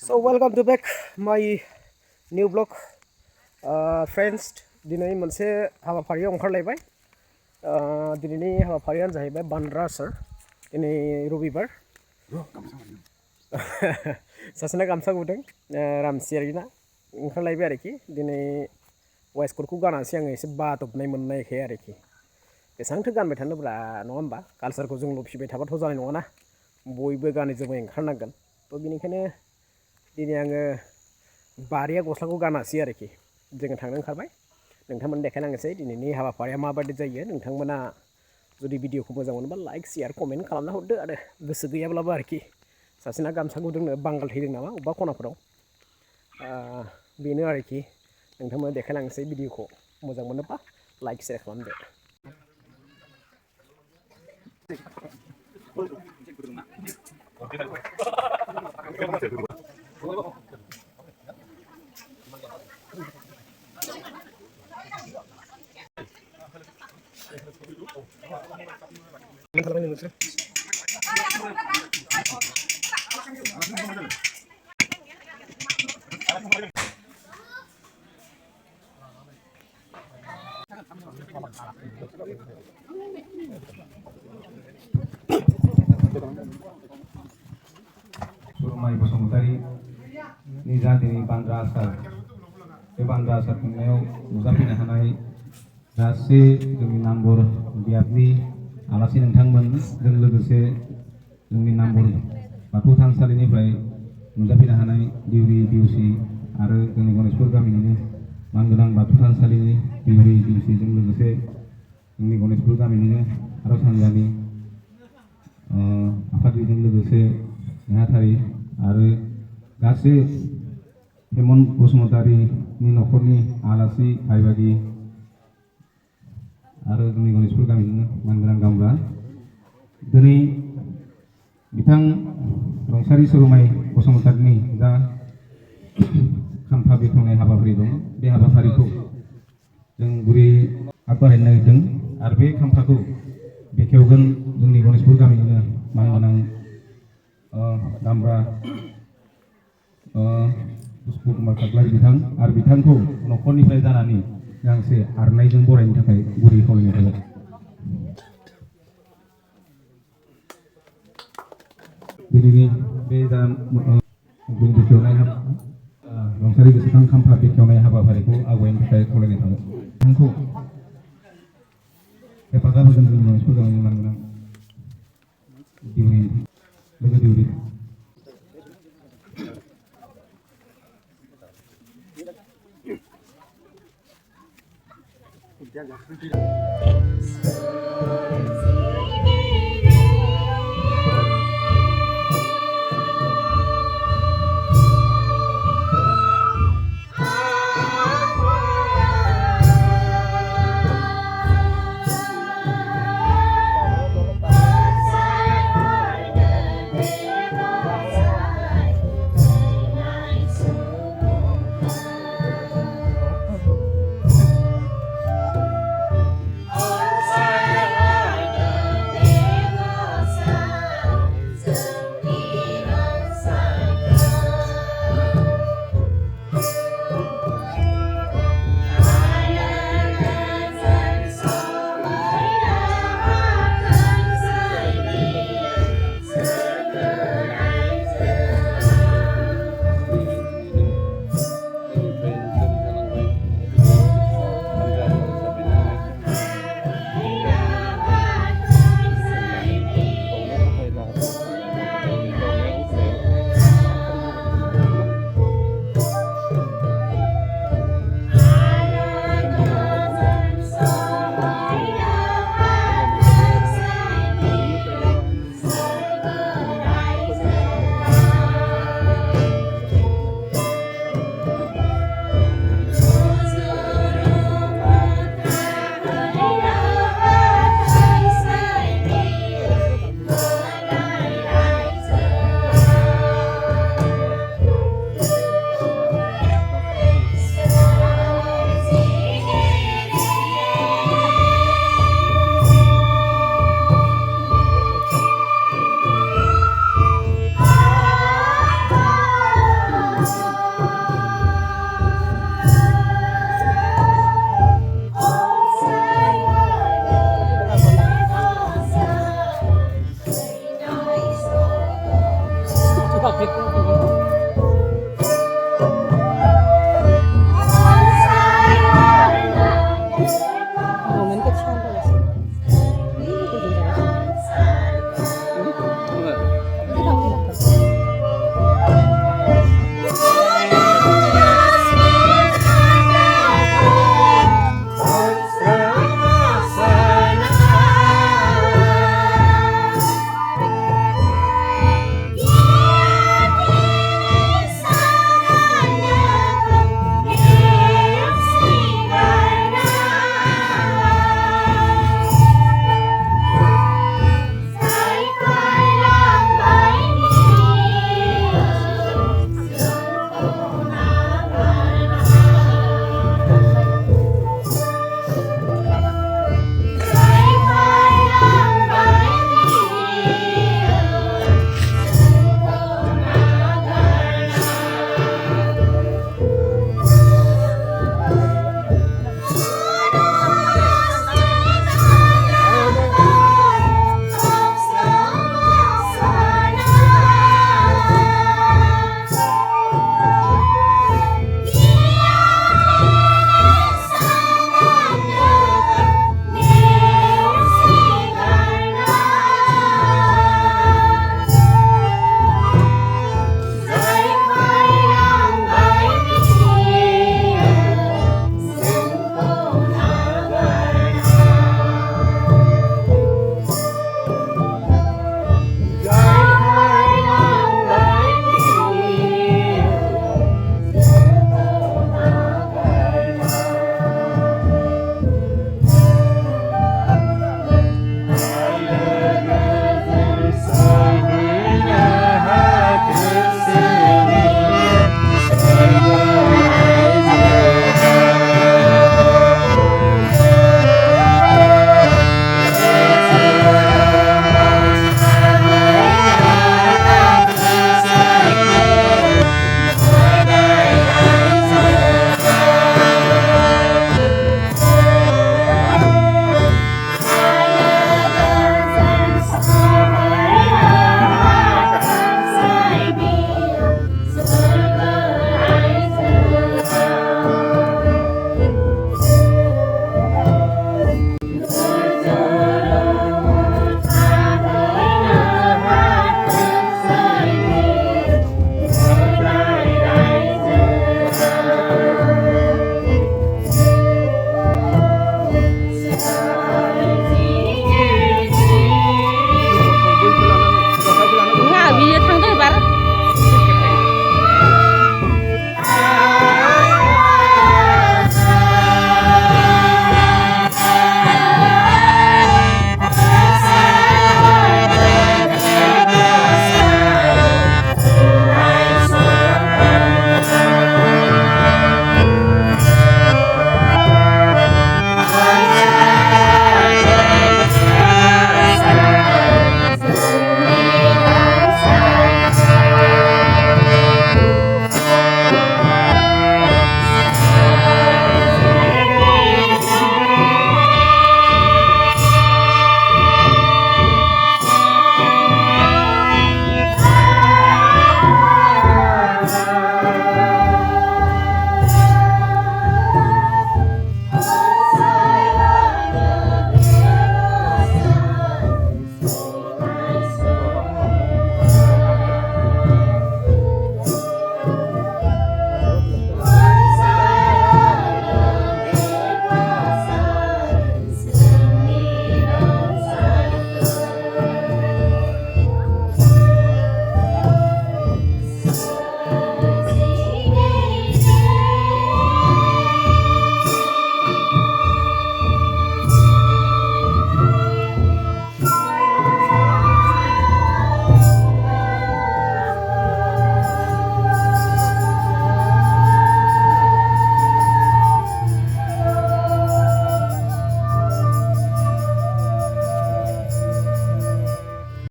So welcome to back my new blog, friends. दिनै मोनसे हाबाफारियाव ओंखारलायबाय। दिनैनि हाबाफारियानो जाहैबाय बान्द्रा आसार। दिनै रबिबार। सासेना गामसा गुदों रामसियारिना ओंखारलायबाय आरोखि। दिनै वाइसकटखौ गानासै आङो एसे बादबनाय मोननायखाय आरोखि। बेसेबांथो गानबाय थानोब्रा नङा होमबा? कालसारखौ जोंल' फिबाय थाबाथ' जानाय नङाना। बयबो गानै जोमै ओंखारनांगोन। थ' बेनिखायनो दिनै आङो बारिया गस्लाखौ गानासै आरोखि। जोङो थांनो ओंखारबाय। नोंथांमोन देखायलांनोसै दिनैनि हाबाफारिया माबायदि जायो। नोंथांमोना जुदि भिडिअखौ मोजां मोनोबा लाइक शेयार कमेन्ट खालामना हरदो आरो गोसो गैयाब्लाबो आरोखि। सासेना गामसा गुदुंनो बांगाल थैदों नामा अबेबा खनाफोराव। बेनो आरोखि। नोंथांमोन देखायलांनोसै भिडिअखौ मोजां मोनोबा लाइक शेयार खालामदो। सुरमाय बसुमतारी निजा दिनै बान्द्रा आसार बे बान्द्रा आसार खुंनायाव नुजाफैनो हानाय गासै जोंनि नामबर बियाबनि आलासि नोंथांमोनजों लोगोसे जोंनि नामबर बाथौ थानसालिनिफ्राय नुजाफैनो हानाय दिउरि दिउसि आरो जोंनि गणेशपुर गामिनिनो मानगोनां बाथौ थानसालिनि दिउरि दिउसिजों लोगोसे जोंनि गणेशपुर गामिनिनो आरज हान्जानि आफादगिरिजों लोगोसे नेहाथारि आरो गासै हेमन्त बसुमतारीनि न'खरनि आलासि भाइबागि आरो जोंनि गणेशपुर गामिनिनो मानगोनां गामला दिनै बिथां रुंसारि सुरमाय बसुमतारीनि जा खाम्फा बेखेवनाय हाबाफारि दं बे हाबाफारिखौ जों गुरै आगबारायनो नागिरदों आरो बे खाम्फाखौ बेखेवगोन जोंनि गणेशपुर गामिनिनो मानगोनां दामब्रा पुष्प कुमार खाख्लारि बिथां आरो बिथांखौ न'खरनिफ्राय जानानै गांसे आर'नाइजों बरायनो थाखाय गुरै खावलायनाय थाबाय। दिनैनि बे जा बेखेवनाय रुंसारि गोसोखां खाम्फा बेखेवनाय हाबाफारिखौ आवगायनो थाखाय खावलायनाय थाबाय। बिथांखौ हेफाजाब होगोन जोंनि गणेशपुर गामिनि मानगोनां दिउरि लोगो दिउरि